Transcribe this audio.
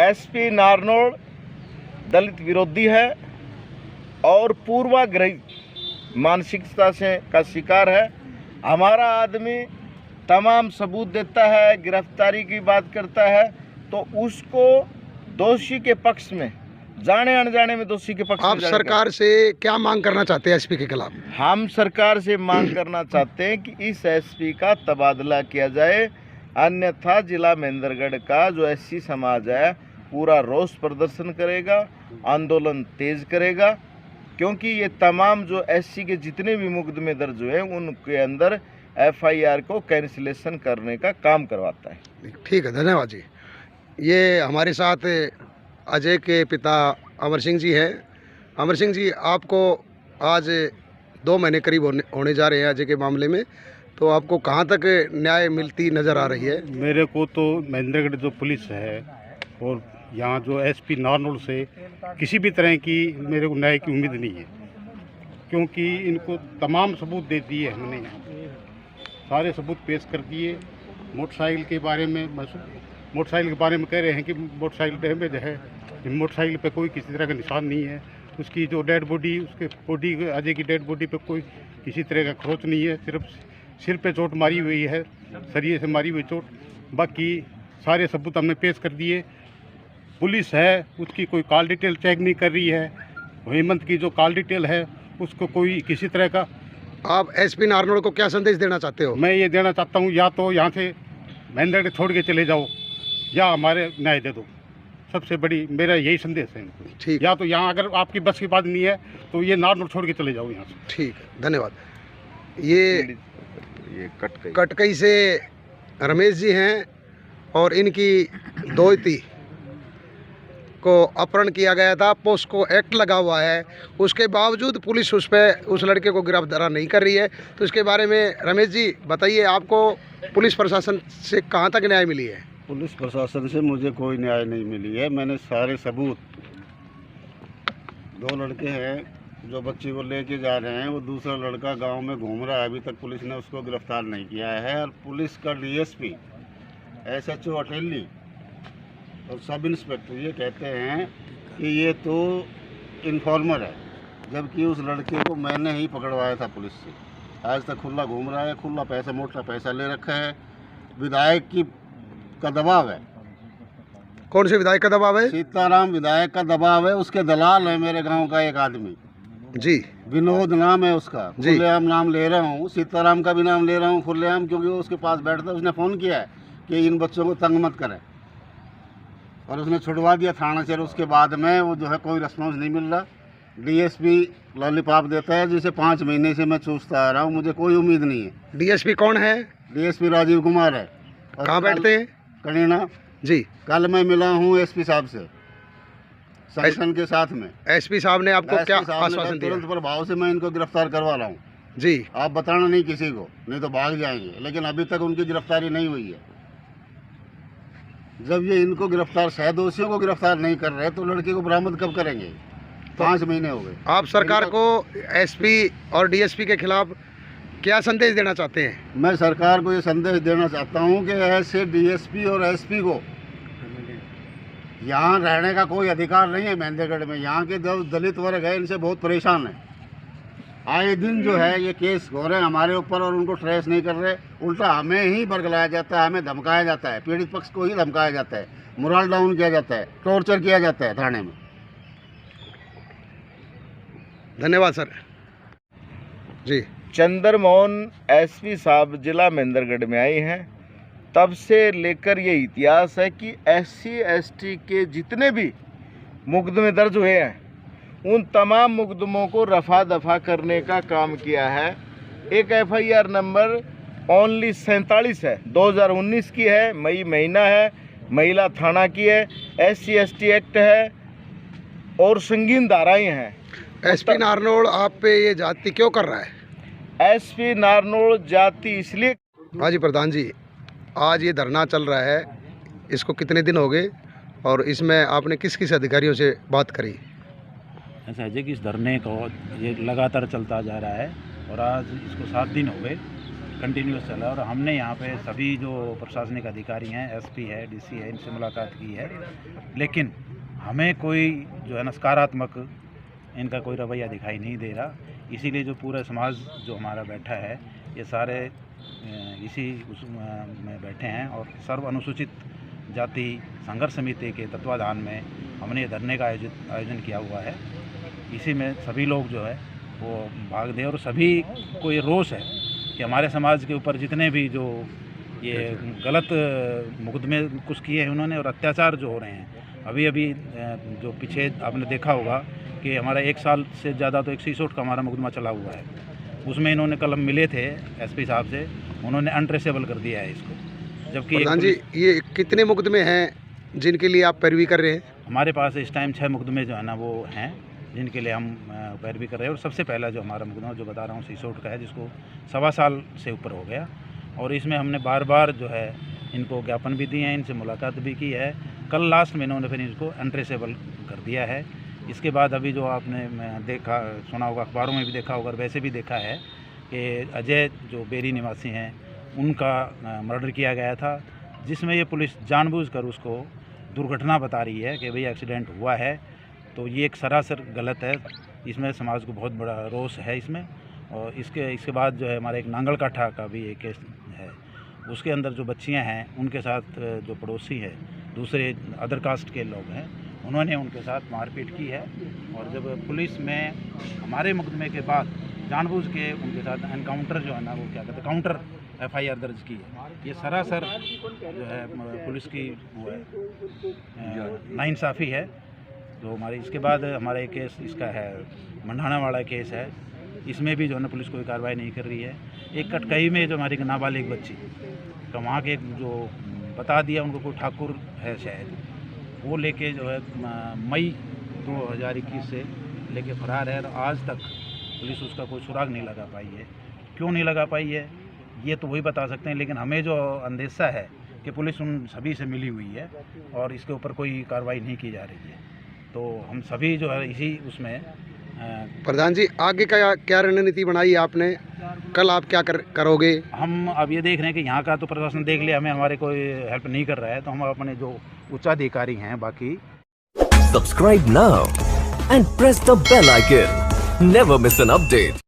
SP Narnaul दलित विरोधी है और पूर्वाग्रही मानसिकता से का शिकार है। हमारा आदमी तमाम सबूत देता है, गिरफ्तारी की बात करता है, तो उसको दोषी के पक्ष में, जाने अनजाने में दोषी के पक्ष में। आप सरकार से क्या मांग करना चाहते हैं एसपी के खिलाफ? हम सरकार से मांग करना चाहते हैं कि इस एसपी का तबादला किया जाए, अन्यथा जिला महेंद्रगढ़ का जो एससी समाज है पूरा रोष प्रदर्शन करेगा, आंदोलन तेज करेगा, क्योंकि ये तमाम जो एससी के जितने भी मुकदमे दर्ज हुए हैं उनके अंदर एफआईआर को कैंसिलेशन करने का काम करवाता है। ठीक है, धन्यवाद जी। ये हमारे साथ अजय के पिता अमर सिंह जी हैं। अमर सिंह जी, आपको आज 2 महीने करीब होने जा रहे हैं अजय के मामले में, तो आपको कहाँ तक न्याय मिलती नज़र आ रही है? मेरे को तो महेंद्रगढ़ जो पुलिस है और यहाँ जो एसपी नारनौल से किसी भी तरह की मेरे को न्याय की उम्मीद नहीं है, क्योंकि इनको तमाम सबूत दे दिए हमने, यहाँ सारे सबूत पेश कर दिए। मोटरसाइकिल के बारे में कह रहे हैं कि मोटरसाइकिल डैमेज है, मोटरसाइकिल पे कोई किसी तरह का निशान नहीं है। उसकी जो डेड बॉडी, उसके बॉडी अजय की डेड बॉडी पे कोई किसी तरह का खरोच नहीं है, सिर्फ सिर पे चोट मारी हुई है, सरिये से मारी हुई चोट। बाकी सारे सबूत हमने पेश कर दिए। पुलिस है उसकी कोई कॉल डिटेल चेक नहीं कर रही है। हेमंत की जो कॉल डिटेल है उसको कोई किसी तरह का। आप एसपी नारनौल को क्या संदेश देना चाहते हो? मैं ये देना चाहता हूँ, या तो यहाँ से महेंद्रगढ़ छोड़ के चले जाओ या हमारे न्याय दे दो। सबसे बड़ी मेरा यही संदेश है इनको। ठीक, या तो यहाँ अगर आपकी बस की बात नहीं है तो ये नारनौल छोड़ के चले जाओ यहाँ से। ठीक, धन्यवाद। ये कटकई से रमेश जी हैं और इनकी दोहती को अपहरण किया गया था, पोस्को एक्ट लगा हुआ है, उसके बावजूद पुलिस उस लड़के को गिरफ्तार नहीं कर रही है। तो इसके बारे में रमेश जी बताइए, आपको पुलिस प्रशासन से कहाँ तक न्याय मिली है? पुलिस प्रशासन से मुझे कोई न्याय नहीं मिली है। मैंने सारे सबूत, 2 लड़के हैं जो बच्ची को लेके जा रहे हैं, वो दूसरा लड़का गांव में घूम रहा है, अभी तक पुलिस ने उसको गिरफ्तार नहीं किया है। और पुलिस का डीएसपी, एसएचओ अटेली और सब इंस्पेक्टर ये कहते हैं कि ये तो इन्फॉर्मर है, जबकि उस लड़के को मैंने ही पकड़वाया था पुलिस से। आज तक खुला घूम रहा है, खुला पैसा, मोटा पैसा ले रखा है। विधायक का दबाव है। कौन से विधायक का दबाव है? सीताराम विधायक का दबाव है। उसके दलाल है मेरे गांव का एक आदमी जी, विनोद नाम है उसका। जी, खुलेआम नाम ले रहा हूँ, सीताराम का भी नाम ले रहा हूँ खुलेआम, क्योंकि वो उसके पास बैठता है। उसने फ़ोन किया है कि इन बच्चों को तंग मत करें, और उसने छुड़वा दिया थाना से। उसके बाद में वो जो है कोई रिस्पॉन्स नहीं मिल रहा। डीएसपी लॉलीपॉप देता है, जिसे 5 महीने से मैं चूसता आ रहा हूँ। मुझे कोई उम्मीद नहीं है। डीएसपी कौन है? डीएसपी राजीव कुमार है। कहाँ बैठते हैं? करीना जी। कल मैं मिला हूँ एसपी साहब से, संगठन के साथ में। एसपी साहब ने आपको क्या आश्वासन दिया? तुरंत प्रभाव से मैं इनको गिरफ्तार करवा रहा हूँ जी। आप बताना नहीं किसी को, नहीं तो भाग जाएंगे। लेकिन अभी तक उनकी गिरफ्तारी नहीं हुई है। जब ये इनको गिरफ्तार, शायद दोषियों को गिरफ्तार नहीं कर रहे, तो लड़के को बरामद कब करेंगे? 5 महीने हो गए। आप सरकार को एसपी और डीएसपी के खिलाफ क्या संदेश देना चाहते हैं? मैं सरकार को ये संदेश देना चाहता हूँ कि ऐसे डीएसपी और एसपी को यहाँ रहने का कोई अधिकार नहीं है महेंद्रगढ़ में। यहाँ के जो दलित वर्ग है इनसे बहुत परेशान है। आए दिन जो है ये केस हो रहे हैं हमारे ऊपर और उनको ट्रेस नहीं कर रहे। उल्टा हमें ही बरगलाया जाता है, हमें धमकाया जाता है, पीड़ित पक्ष को ही धमकाया जाता है, मोरल डाउन किया जाता है, टॉर्चर किया जाता है थाने में। धन्यवाद सर जी। चंद्रमोहन एसपी साहब जिला महेंद्रगढ़ में आए हैं, तब से लेकर ये इतिहास है कि SC ST के जितने भी मुकदमे दर्ज हुए हैं उन तमाम मुकदमों को रफा दफा करने का काम किया है। एक FIR नंबर ओनली 47 है, 2019 की है, मई महीना है, महिला थाना की है, SC ST एक्ट है और संगीन धाराएं हैं। एसपी नारनौल आप पे ये जाति क्यों कर रहा है? एसपी नारनौल जाति इसलिए। हाँ जी प्रधान जी, आज ये धरना चल रहा है, इसको कितने दिन हो गए और इसमें आपने किस किस अधिकारियों से बात करी? ऐसा है कि इस धरने को ये लगातार चलता जा रहा है और आज इसको 7 दिन हो गए कंटिन्यूस चला है और हमने यहाँ पे सभी जो प्रशासनिक अधिकारी हैं, एसपी है, डीसी है, इनसे मुलाकात की है, लेकिन हमें कोई जो है ना सकारात्मक इनका कोई रवैया दिखाई नहीं दे रहा। इसीलिए जो पूरा समाज जो हमारा बैठा है, ये सारे इसी में बैठे हैं और सर्व अनुसूचित जाति संघर्ष समिति के तत्वाधान में हमने धरने का आयोजन किया हुआ है। इसी में सभी लोग जो है वो भाग दे और सभी को ये रोष है कि हमारे समाज के ऊपर जितने भी जो ये गलत मुकदमे कुछ किए हैं उन्होंने और अत्याचार जो हो रहे हैं, अभी जो पीछे आपने देखा होगा कि हमारा 1 साल से ज़्यादा तो 160 का हमारा मुकदमा चला हुआ है, उसमें इन्होंने कलम मिले थे एसपी साहब से, उन्होंने अनट्रेसेबल कर दिया है इसको। जबकि प्रधान जी, ये कितने मुकदमे हैं जिनके लिए आप पैरवी कर रहे हैं? हमारे पास इस टाइम 6 मुकदमे जो है ना वो हैं जिनके लिए हम पैरवी कर रहे हैं। और सबसे पहला जो हमारा मुकदमा जो बता रहा हूँ 160 का है, जिसको 1.25 साल से ऊपर हो गया और इसमें हमने बार बार जो है इनको ज्ञापन भी दिए हैं, इनसे मुलाकात भी की है। कल लास्ट में इन्होंने फिर इसको अनट्रेसेबल कर दिया है। इसके बाद अभी जो आपने देखा सुना होगा, अखबारों में भी देखा होगा और वैसे भी देखा है कि अजय जो बेरी निवासी हैं उनका मर्डर किया गया था, जिसमें ये पुलिस जानबूझकर उसको दुर्घटना बता रही है कि भाई एक्सीडेंट हुआ है। तो ये एक सरासर गलत है, इसमें समाज को बहुत बड़ा रोष है इसमें। और इसके बाद जो है हमारे एक नांगल काठा का भी एक केस है, उसके अंदर जो बच्चियां हैं उनके साथ जो पड़ोसी है दूसरे अदर कास्ट के लोग हैं, उन्होंने उनके साथ मारपीट की है। और जब पुलिस में हमारे मुकदमे के बाद जानबूझ के उनके साथ एनकाउंटर जो है ना वो क्या कहते हैं काउंटर FIR दर्ज की है, ये सरासर जो है पुलिस की वो है नाइंसाफ़ी है। तो हमारे इसके बाद हमारा एक केस इसका है मंडाना वाला केस है, इसमें भी जो है ना पुलिस कोई कार्रवाई नहीं कर रही है। एक कटकई में जो हमारी नाबालिग बच्ची का वहाँ के जो बता दिया उनको कोई ठाकुर है शायद, वो लेके जो है मई 2021 से लेके फरार है और आज तक पुलिस उसका कोई सुराग नहीं लगा पाई है। क्यों नहीं लगा पाई है ये तो वही बता सकते हैं, लेकिन हमें जो अंदेशा है कि पुलिस उन सभी से मिली हुई है और इसके ऊपर कोई कार्रवाई नहीं की जा रही है। तो हम सभी जो है इसी उसमें प्रधान जी, आगे का क्या रणनीति बनाई आपने? कल आप क्या करोगे? हम अब ये देख रहे हैं कि यहाँ का तो प्रशासन देख लिया, हमें हमारे कोई हेल्प नहीं कर रहा है, तो हम अपने जो उच्चाधिकारी हैं बाकी Subscribe now and press the bell icon. Never miss an update.